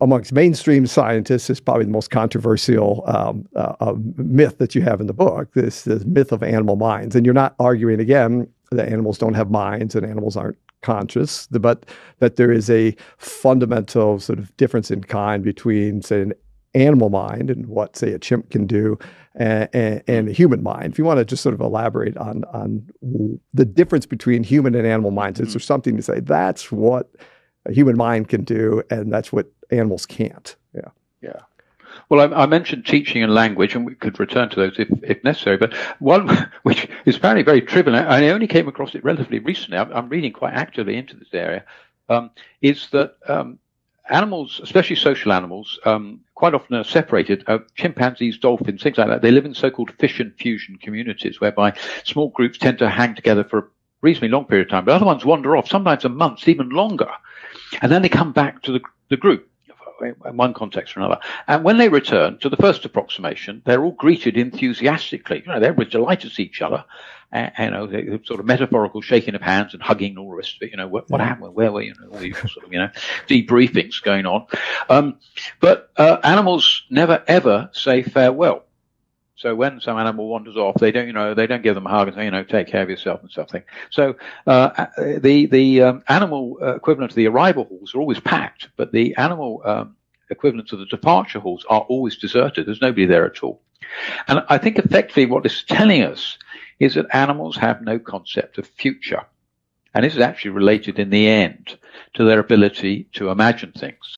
amongst mainstream scientists is probably the most controversial myth that you have in the book, this myth of animal minds. And you're not arguing, again, that animals don't have minds and animals aren't conscious, but that there is a fundamental sort of difference in kind between, say, an animal mind and what, say, a chimp can do, and a human mind. If you want to just sort of elaborate on the difference between human and animal minds, is there something to say that's what a human mind can do, and that's what animals can't? Yeah. Well, I mentioned teaching and language, and we could return to those if necessary. But one, which is apparently very trivial, and I only came across it relatively recently, I'm reading quite actively into this area, is that animals, especially social animals, quite often are separated. Chimpanzees, dolphins, things like that, they live in so-called fission fusion communities, whereby small groups tend to hang together for a reasonably long period of time, but other ones wander off, sometimes a month, even longer. And then they come back to the group in one context or another. And when they return to the first approximation, they're all greeted enthusiastically. They're delighted to see each other. The sort of metaphorical shaking of hands and hugging and all the rest of it. What happened? Where were you? All the usual sort of, debriefings going on. But animals never ever say farewell. So when some animal wanders off, they don't give them a hug and say, take care of yourself and something. So the animal equivalent of the arrival halls are always packed, but the animal equivalent of the departure halls are always deserted. There's nobody there at all. And I think effectively what this is telling us is that animals have no concept of future. And this is actually related in the end to their ability to imagine things.